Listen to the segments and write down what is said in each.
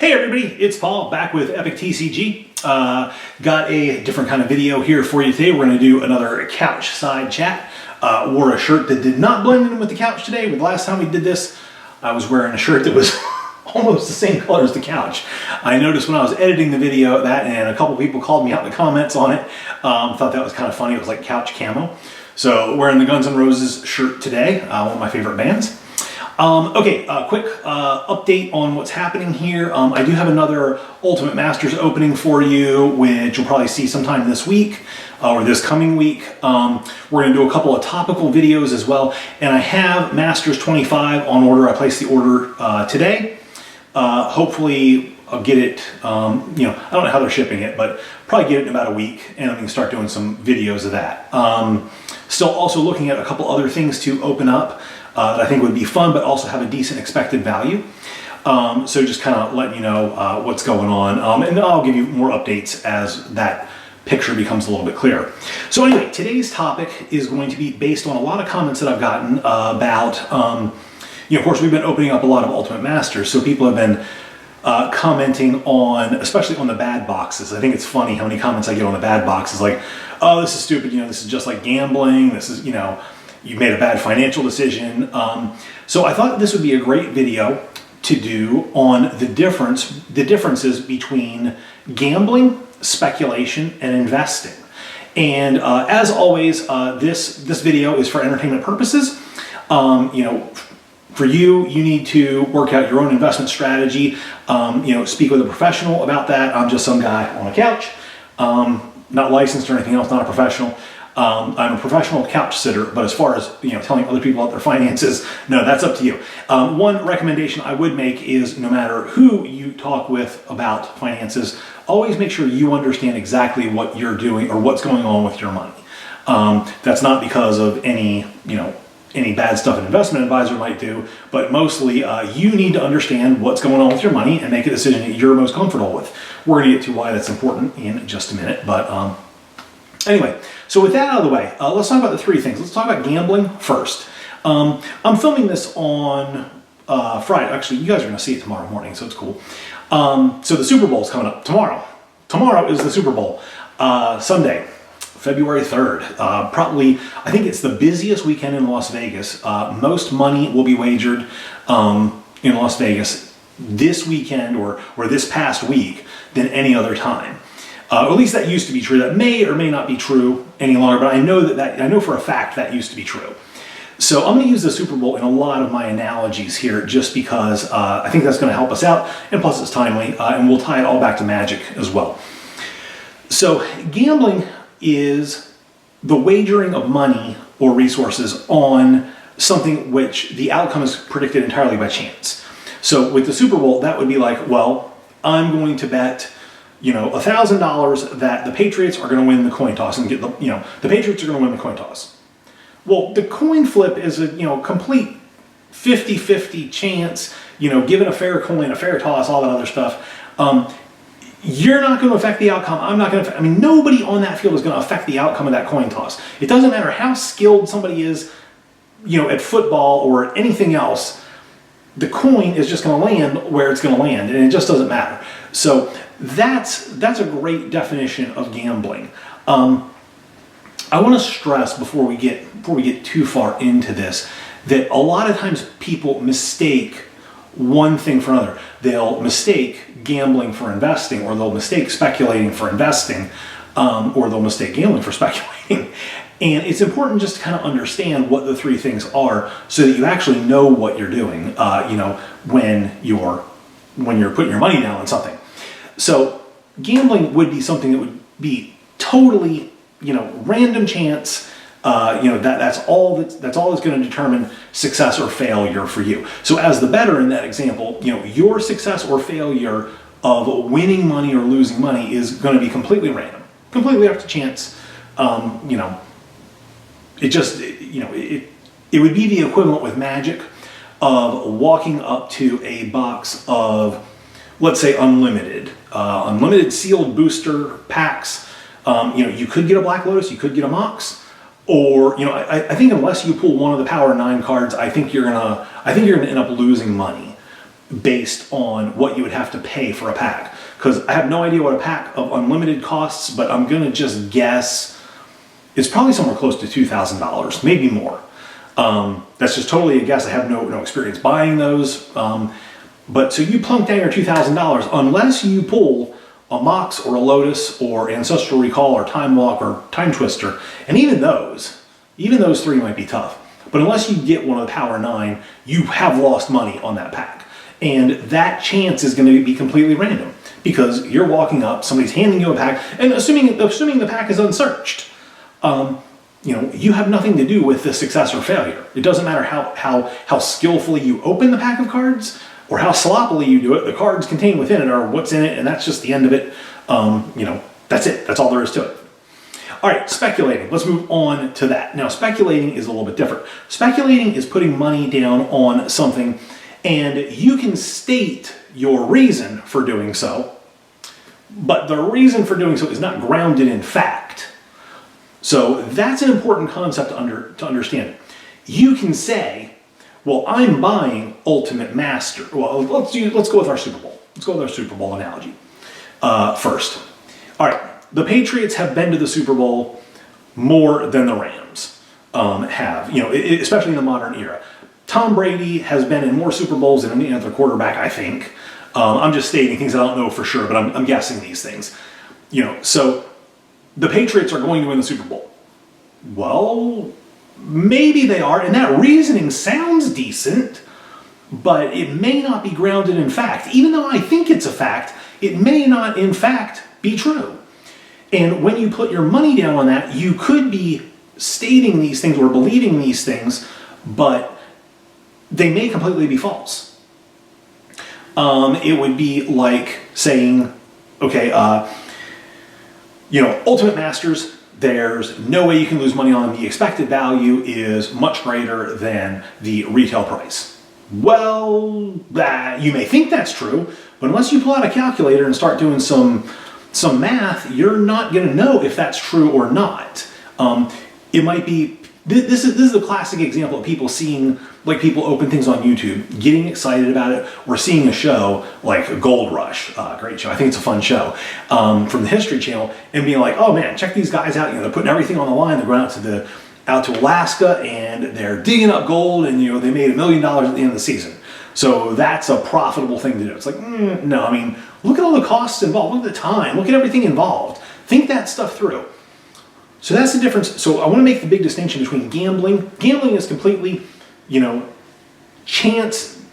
Hey everybody, it's Paul back with EpicTCG. Got a different kind of video here for you today. We're going to do another couch side chat. Wore a shirt that did not blend in with the couch today. But the last time we did this, I was wearing a shirt that was almost the same color as the couch. I noticed when I was editing the video that, and a couple people called me out in the comments on it. Thought that was kind of funny. It was like couch camo. So wearing the Guns N' Roses shirt today, one of my favorite bands. Okay, quick update on what's happening here. I do have another Ultimate Masters opening for you, which you'll probably see sometime this week or this coming week. We're going to do a couple of topical videos as well, and I have Masters 25 on order. I placed the order today. Hopefully I'll get it, I don't know how they're shipping it, but probably get it in about a week, and I'm going to start doing some videos of that. Still also looking at a couple other things to open up that I think would be fun, but also have a decent expected value. So just kind of letting you know what's going on. And I'll give you more updates as that picture becomes a little bit clearer. So anyway, today's topic is going to be based on a lot of comments that I've gotten about, of course, we've been opening up a lot of Ultimate Masters, so people have been commenting on, especially on the bad boxes. I think it's funny how many comments I get on the bad boxes, like, oh, this is stupid, this is just like gambling, this is, you made a bad financial decision. So I thought this would be a great video to do on the differences between gambling, speculation, and investing. And as always, this video is for entertainment purposes. For you need to work out your own investment strategy. Speak with a professional about that. I'm just some guy on a couch, not licensed or anything else, not a professional. I'm a professional couch sitter, but as far as telling other people about their finances, no, that's up to you. One recommendation I would make is no matter who you talk with about finances, always make sure you understand exactly what you're doing or what's going on with your money. That's not because of any bad stuff an investment advisor might do, but mostly you need to understand what's going on with your money and make a decision that you're most comfortable with. We're going to get to why that's important in just a minute, but anyway, so with that out of the way, let's talk about the three things. Let's talk about gambling first. I'm filming this on Friday. Actually, you guys are going to see it tomorrow morning, so it's cool. So the Super Bowl is coming up tomorrow. Tomorrow is the Super Bowl, Sunday, February 3rd. Probably, I think it's the busiest weekend in Las Vegas. Most money will be wagered in Las Vegas this weekend or this past week than any other time. At least that used to be true. That may or may not be true any longer, but I know for a fact that used to be true. So I'm going to use the Super Bowl in a lot of my analogies here, just because I think that's going to help us out, and plus it's timely, and we'll tie it all back to magic as well. So gambling is the wagering of money or resources on something which the outcome is predicted entirely by chance. So with the Super Bowl, that would be like, well, I'm going to bet $1,000 that the Patriots are going to win the coin toss and get the Patriots are going to win the coin toss. Well, the coin flip is a, complete 50-50 chance, given a fair coin, a fair toss, all that other stuff. You're not going to affect the outcome. I'm not going to, nobody on that field is going to affect the outcome of that coin toss. It doesn't matter how skilled somebody is, at football or anything else. The coin is just going to land where it's going to land, and it just doesn't matter. So that's a great definition of gambling. I want to stress before we get too far into this that a lot of times people mistake one thing for another. They'll mistake gambling for investing, or they'll mistake speculating for investing, or they'll mistake gambling for speculating. And it's important just to kind of understand what the three things are, so that you actually know what you're doing. When you're putting your money down on something. So gambling would be something that would be totally, random chance. That's all that's going to determine success or failure for you. So as the bettor in that example, your success or failure of winning money or losing money is going to be completely random, completely up to chance. It would be the equivalent with magic of walking up to a box of, let's say, unlimited sealed booster packs. You could get a Black Lotus, you could get a Mox, or I think unless you pull one of the Power 9 cards, I think you're gonna end up losing money. based on what you would have to pay for a pack. Because I have no idea what a pack of unlimited costs, but I'm gonna just guess it's probably somewhere close to $2,000, maybe more. That's just totally a guess. I have no experience buying those. But so you plunk down your $2,000 unless you pull a Mox or a Lotus or Ancestral Recall or Time Walk or Time Twister, and even those three might be tough. But unless you get one of the Power 9, you have lost money on that pack. And that chance is going to be completely random because you're walking up, somebody's handing you a pack, and assuming the pack is unsearched, you have nothing to do with the success or failure. It doesn't matter how skillfully you open the pack of cards or how sloppily you do it. The cards contained within it are what's in it, and that's just the end of it. That's it. That's all there is to it. All right, speculating. Let's move on to that. Now, speculating is a little bit different. Speculating is putting money down on something, and you can state your reason for doing so, but the reason for doing so is not grounded in fact. So that's an important concept to understand. You can say, well, I'm buying Ultimate Master. Well, let's go with our Super Bowl. Let's go with our Super Bowl analogy first. All right, the Patriots have been to the Super Bowl more than the Rams have, especially in the modern era. Tom Brady has been in more Super Bowls than any other quarterback, I think. I'm just stating things I don't know for sure, but I'm guessing these things. So the Patriots are going to win the Super Bowl. Well, maybe they are, and that reasoning sounds decent, but it may not be grounded in fact. Even though I think it's a fact, it may not in fact be true. And when you put your money down on that, you could be stating these things or believing these things, but they may completely be false. It would be like saying, okay, Ultimate Masters, there's no way you can lose money on them. The expected value is much greater than the retail price. Well, you may think that's true, but unless you pull out a calculator and start doing some math, you're not going to know if that's true or not. It might be, this is a classic example of people seeing, like people open things on YouTube, getting excited about it, or seeing a show like Gold Rush, great show, I think it's a fun show, from the History Channel, and being like, oh man, check these guys out, they're putting everything on the line, they're going out to Alaska, and they're digging up gold, and they made $1 million at the end of the season. So that's a profitable thing to do. It's like, no, look at all the costs involved, look at the time, look at everything involved. Think that stuff through. So that's the difference. So I want to make the big distinction between gambling. Gambling is completely, chance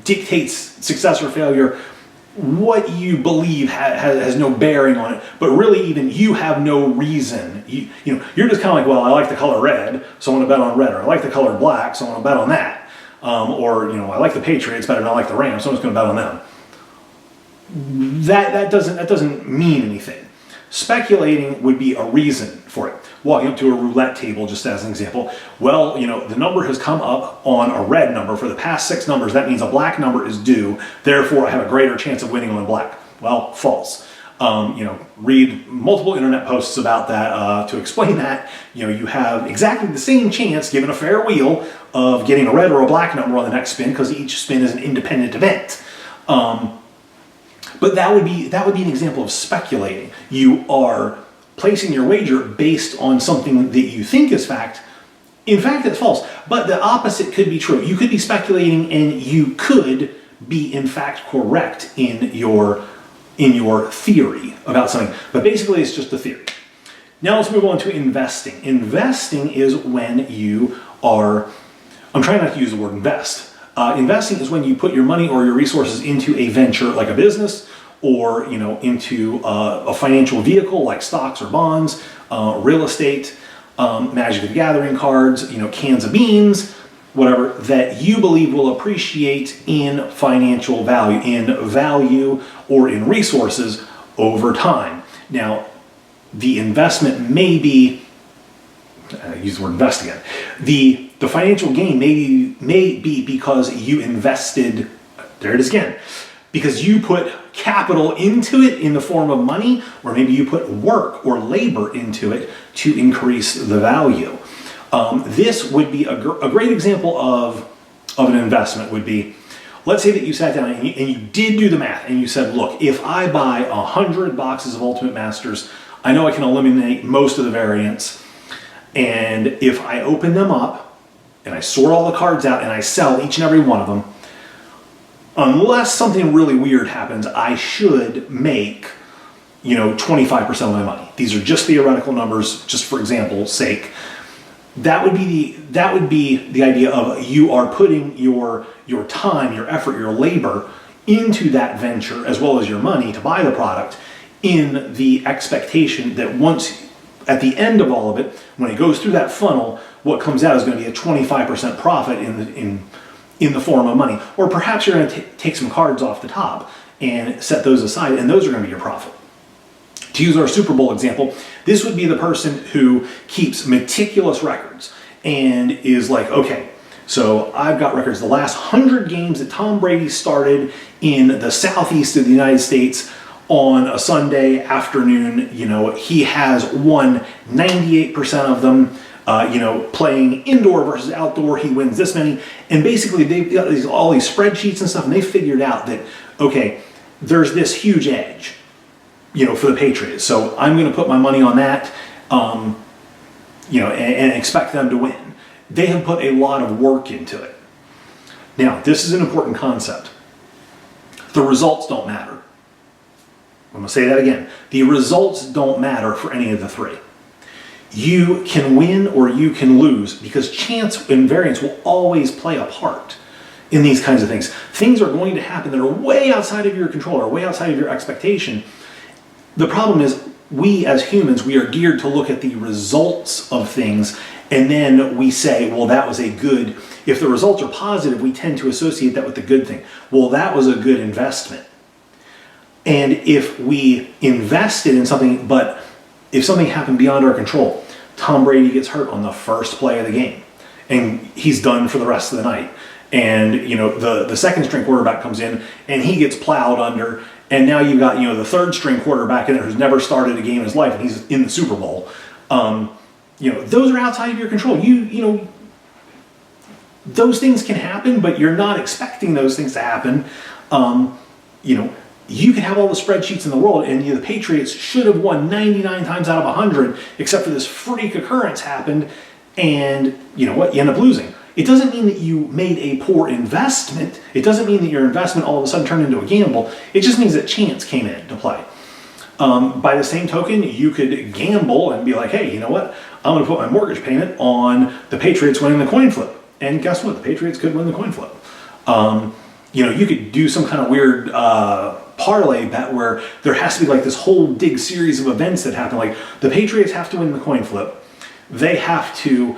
dictates success or failure. What you believe has no bearing on it, but really even you have no reason. You're just kind of like, well, I like the color red, so I want to bet on red, or I like the color black, so I want to bet on that. I like the Patriots better than I like the Rams, so I'm just going to bet on them. That doesn't mean anything. Speculating would be a reason for it. Walking up to a roulette table, just as an example, well, the number has come up on a red number for the past 6 numbers. That means a black number is due. Therefore, I have a greater chance of winning on black. Well, false. Read multiple internet posts about that to explain that. You have exactly the same chance, given a fair wheel, of getting a red or a black number on the next spin, because each spin is an independent event. But that would be an example of speculating. You are placing your wager based on something that you think is fact. In fact, it's false. But the opposite could be true. You could be speculating, and you could be in fact correct in your theory about something. But basically, it's just a theory. Now let's move on to investing. Investing is when you are, I'm trying not to use the word invest. Investing is when you put your money or your resources into a venture like a business, or into a financial vehicle like stocks or bonds, real estate, Magic the Gathering cards, cans of beans, whatever, that you believe will appreciate in financial value, or in resources over time. Now, the investment may be, use the word invest again, the financial gain may be because you invested, there it is again, because you put capital into it in the form of money, or maybe you put work or labor into it to increase the value. This would be a great example of an investment would be, let's say that you sat down and you did do the math and you said, look, if I buy 100 boxes of Ultimate Masters, I know I can eliminate most of the variants. And if I open them up and I sort all the cards out and I sell each and every one of them, unless something really weird happens, I should make, 25% of my money. These are just theoretical numbers, just for example's sake. That would be the idea of you are putting your time, your effort, your labor into that venture, as well as your money to buy the product, in the expectation that once at the end of all of it, when it goes through that funnel, what comes out is going to be a 25% profit in the form of money. Or perhaps you're going to take some cards off the top and set those aside, and those are going to be your profit. To use our Super Bowl example, this would be the person who keeps meticulous records and is like, okay, so I've got records. The last 100 games that Tom Brady started in the southeast of the United States on a Sunday afternoon, he has won 98% of them. Playing indoor versus outdoor, he wins this many. And basically they've got all these spreadsheets and stuff, and they figured out that, okay, there's this huge edge, for the Patriots. So I'm going to put my money on that, and expect them to win. They have put a lot of work into it. Now, this is an important concept. The results don't matter. I'm going to say that again. The results don't matter for any of the three. You can win or you can lose, because chance and variance will always play a part in these kinds of things. Things are going to happen that are way outside of your control or way outside of your expectation. The problem is, we as humans, we are geared to look at the results of things, and then we say, well, that was a good, if the results are positive, we tend to associate that with the good thing. Well, that was a good investment. And if we invested in something, but if something happened beyond our control, Tom Brady gets hurt on the first play of the game, and he's done for the rest of the night. And, the second string quarterback comes in and he gets plowed under. And now you've got, the third string quarterback in there who's never started a game in his life, and he's in the Super Bowl. Those are outside of your control. Those things can happen, but you're not expecting those things to happen. You can have all the spreadsheets in the world, and the Patriots should have won 99 times out of 100, except for this freak occurrence happened, and you know what? You end up losing. It doesn't mean that you made a poor investment. It doesn't mean that your investment all of a sudden turned into a gamble. It just means that chance came into play. By the same token, you could gamble and be like, hey, you know what? I'm going to put my mortgage payment on the Patriots winning the coin flip. And guess what? The Patriots could win the coin flip. You could do some kind of weird parlay bet where there has to be like this whole big series of events that happen. Like the Patriots have to win the coin flip. They have to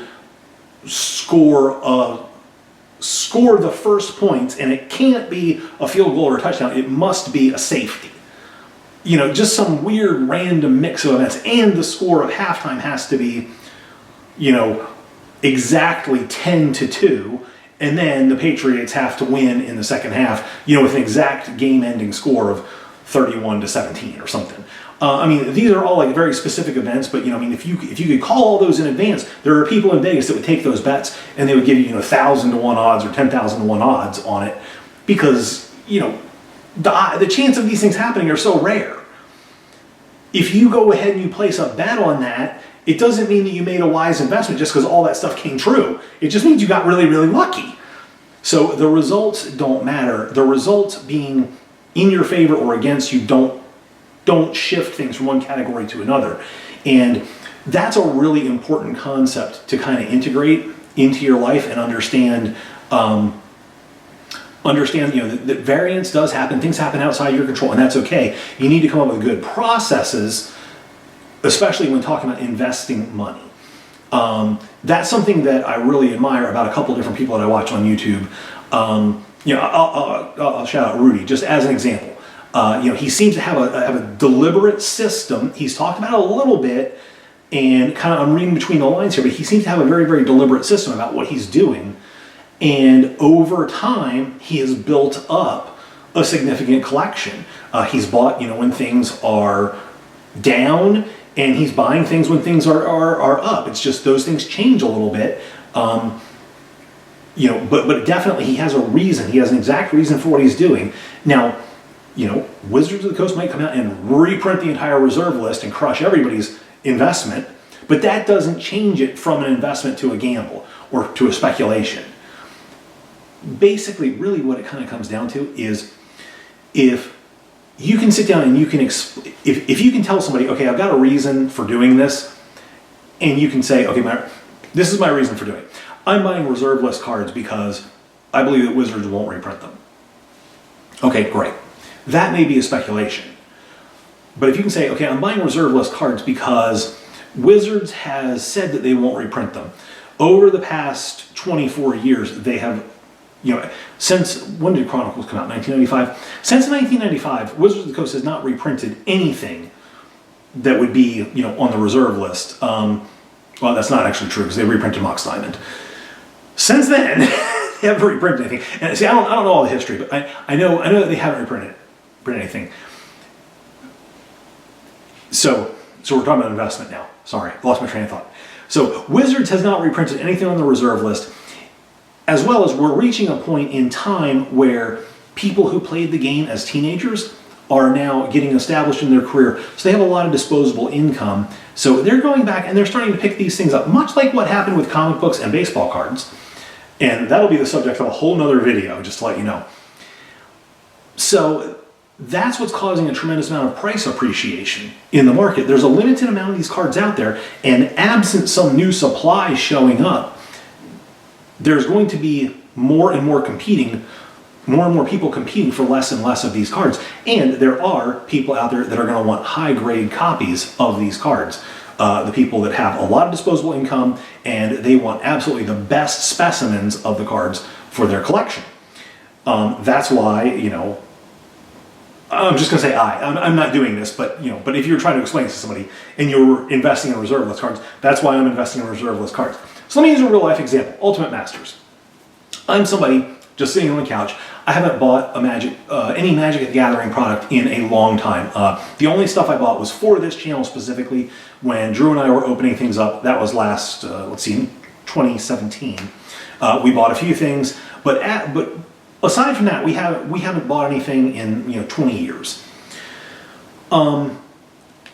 score the first points, and it can't be a field goal or a touchdown. It must be a safety. Just some weird random mix of events. And the score of halftime has to be, exactly 10-2. And then the Patriots have to win in the second half, with an exact game-ending score of 31-17 or something. These are all like very specific events, but if you could call all those in advance, there are people in Vegas that would take those bets and they would give you 1,000-1 odds or 10,000-1 odds on it, because the chance of these things happening are so rare. If you go ahead and you place a bet on that, it doesn't mean that you made a wise investment just because all that stuff came true. It just means you got really, really lucky. So the results don't matter. The results being in your favor or against you don't shift things from one category to another. And that's a really important concept to kind of integrate into your life and understand, that variance does happen. Things happen outside your control, and that's okay. You need to come up with good processes, especially when talking about investing money. That's something that I really admire about a couple different people that I watch on YouTube. I'll shout out Rudy, just as an example. He seems to have a deliberate system. He's talked about it a little bit, and kind of I'm reading between the lines here, but he seems to have a very, very deliberate system about what he's doing. And over time, he has built up a significant collection. He's bought, when things are down, and he's buying things when things are up. It's just those things change a little bit. but definitely he has a reason. He has an exact reason for what he's doing. Now, Wizards of the Coast might come out and reprint the entire reserve list and crush everybody's investment, but that doesn't change it from an investment to a gamble or to a speculation. Basically, really what it kind of comes down to is if you can sit down and you can, if you can tell somebody, okay, I've got a reason for doing this, and you can say, okay, this is my reason for doing it. I'm buying reserve list cards because I believe that Wizards won't reprint them. Okay, great. That may be a speculation. But if you can say, okay, I'm buying reserve list cards because Wizards has said that they won't reprint them. Over the past 24 years, they have, since, when did Chronicles come out? 1995? Since 1995, Wizards of the Coast has not reprinted anything that would be, on the reserve list. Well, that's not actually true because they reprinted Mox Diamond. Since then, they haven't reprinted anything. And see, I don't know all the history, but I know that they haven't reprinted anything. So we're talking about investment now. Sorry, lost my train of thought. So Wizards has not reprinted anything on the reserve list, as well as we're reaching a point in time where people who played the game as teenagers are now getting established in their career. So they have a lot of disposable income. So they're going back and they're starting to pick these things up, much like what happened with comic books and baseball cards. And that'll be the subject of a whole nother video, just to let you know. So that's what's causing a tremendous amount of price appreciation in the market. There's a limited amount of these cards out there, and absent some new supply showing up, there's going to be more and more people competing for less and less of these cards. And there are people out there that are going to want high-grade copies of these cards. The people that have a lot of disposable income, and they want absolutely the best specimens of the cards for their collection. That's why, I'm just going to say I'm not doing this, but if you're trying to explain this to somebody and you're investing in reserve list cards, that's why I'm investing in reserve list cards. So let me use a real life example. Ultimate Masters. I'm somebody just sitting on the couch. I haven't bought any Magic the Gathering product in a long time. The only stuff I bought was for this channel specifically when Drew and I were opening things up. That was last, 2017. We bought a few things, but aside from that, we haven't bought anything in 20 years. I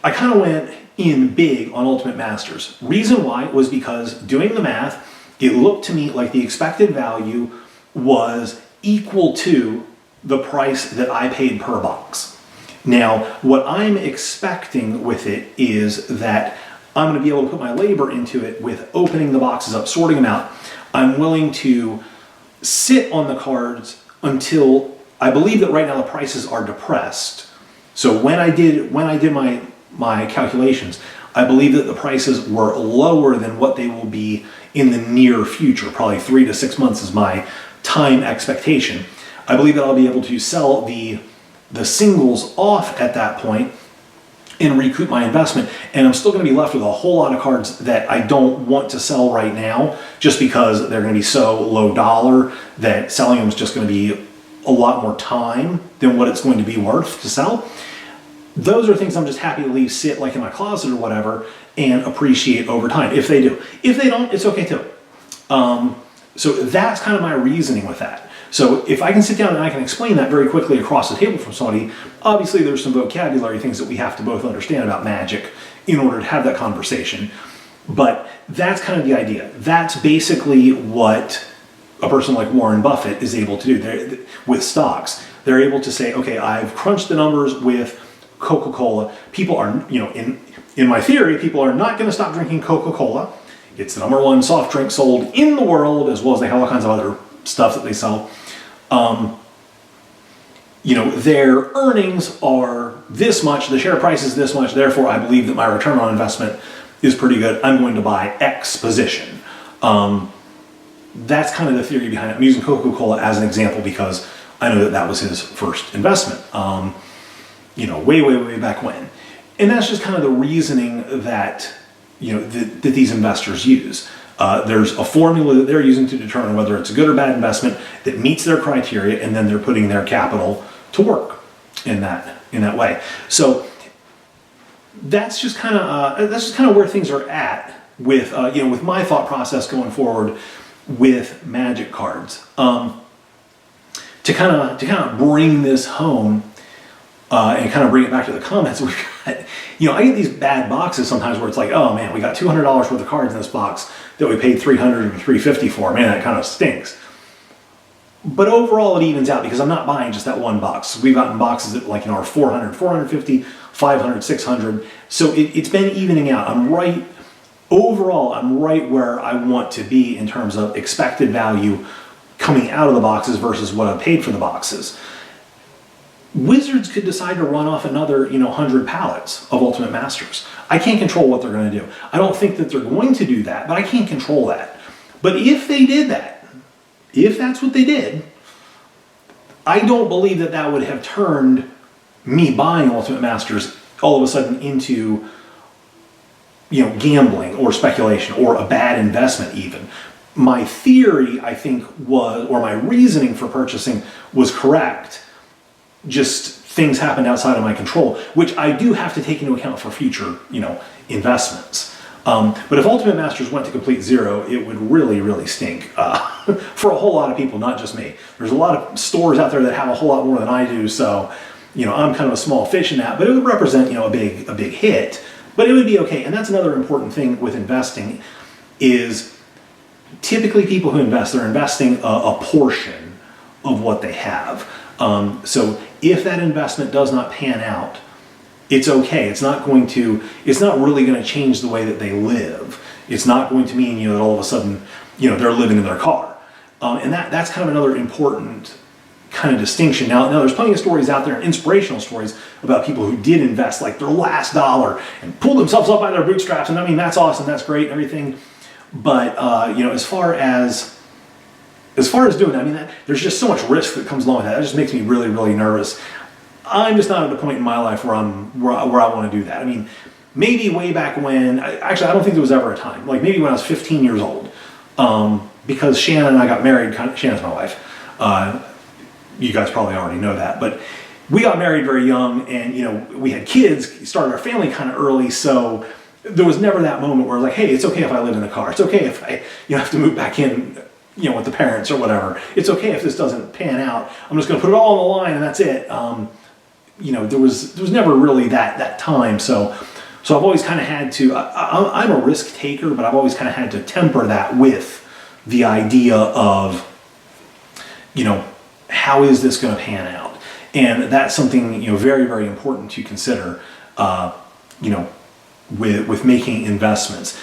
kind of went in big on Ultimate Masters. Reason why was because doing the math, it looked to me like the expected value was equal to the price that I paid per box. Now, what I'm expecting with it is that I'm going to be able to put my labor into it with opening the boxes up, sorting them out. I'm willing to sit on the cards until I believe that right now the prices are depressed. So when I did my calculations, I believe that the prices were lower than what they will be in the near future. Probably 3 to 6 months is my time expectation. I believe that I'll be able to sell the singles off at that point and recoup my investment, and I'm still going to be left with a whole lot of cards that I don't want to sell right now just because they're going to be so low dollar that selling them is just going to be a lot more time than what it's going to be worth to sell. Those are things I'm just happy to leave sit like in my closet or whatever and appreciate over time if they do. If they don't, it's okay too. So that's kind of my reasoning with that. So if I can sit down and I can explain that very quickly across the table from somebody, obviously there's some vocabulary things that we have to both understand about Magic in order to have that conversation. But that's kind of the idea. That's basically what a person like Warren Buffett is able to do with stocks. They're able to say, okay, I've crunched the numbers with Coca-Cola. People are, in my theory, people are not going to stop drinking Coca-Cola. It's the #1 soft drink sold in the world, as well as they have all kinds of other stuff that they sell. Their earnings are this much, the share price is this much, therefore I believe that my return on investment is pretty good. I'm going to buy X position. That's kind of the theory behind it. I'm using Coca-Cola as an example because I know that was his first investment, way back when. And that's just kind of the reasoning that, that these investors use. There's a formula that they're using to determine whether it's a good or bad investment that meets their criteria, and then they're putting their capital to work in that way. So that's just kind of where things are at with with my thought process going forward with Magic cards. To kind of bring this home and kind of bring it back to the comments, we've got, I get these bad boxes sometimes where it's like, oh man, we got $200 worth of cards in this box that we paid $300 or $350 for. Man, that kind of stinks. But overall, it evens out because I'm not buying just that one box. We've gotten boxes that are 400, 450, 500, 600. So it's been evening out. Overall, I'm right where I want to be in terms of expected value coming out of the boxes versus what I paid for the boxes. Wizards could decide to run off another, 100 pallets of Ultimate Masters. I can't control what they're going to do. I don't think that they're going to do that, but I can't control that. But if they did that, if that's what they did, I don't believe that that would have turned me buying Ultimate Masters all of a sudden into, gambling or speculation or a bad investment even. My theory, I think, or my reasoning for purchasing was correct. Just things happened outside of my control, which I do have to take into account for future, investments. But if Ultimate Masters went to complete zero, it would really, really stink for a whole lot of people, not just me. There's a lot of stores out there that have a whole lot more than I do, so I'm kind of a small fish in that. But it would represent a big hit, but it would be okay. And that's another important thing with investing is typically people who invest, they're investing a portion of what they have. So if that investment does not pan out, it's okay. It's not really going to change the way that they live. It's not going to mean, that all of a sudden, they're living in their car. And that's kind of another important kind of distinction. Now there's plenty of stories out there, inspirational stories about people who did invest like their last dollar and pulled themselves up by their bootstraps. And I mean, that's awesome. That's great and everything. But, as far as doing that, there's just so much risk that comes along with that. That just makes me really, really nervous. I'm just not at a point in my life where I want to do that. I mean, maybe way back when, I don't think there was ever a time, like maybe when I was 15 years old, because Shannon and I got married, Shannon's my wife, you guys probably already know that, but we got married very young and, we had kids, started our family kind of early, so there was never that moment where like, hey, it's okay if I live in the car. It's okay if I have to move back in, with the parents or whatever. It's okay if this doesn't pan out. I'm just going to put it all on the line and that's it. There was never really that time. So I've always kind of had to, I'm a risk taker, but I've always kind of had to temper that with the idea of, how is this going to pan out? And that's something, very, very important to consider, with making investments.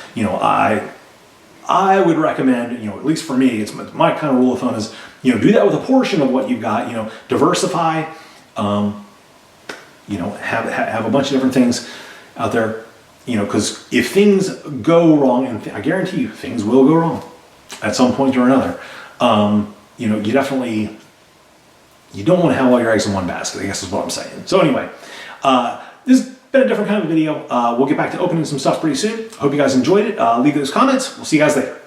I would recommend, at least for me, it's my kind of rule of thumb is, do that with a portion of what you've got, diversify, have a bunch of different things out there, because if things go wrong, and I guarantee you things will go wrong at some point or another, you don't want to have all your eggs in one basket, I guess is what I'm saying. So anyway, this has been a different kind of video. We'll get back to opening some stuff pretty soon. Hope you guys enjoyed it. Leave those comments. We'll see you guys later.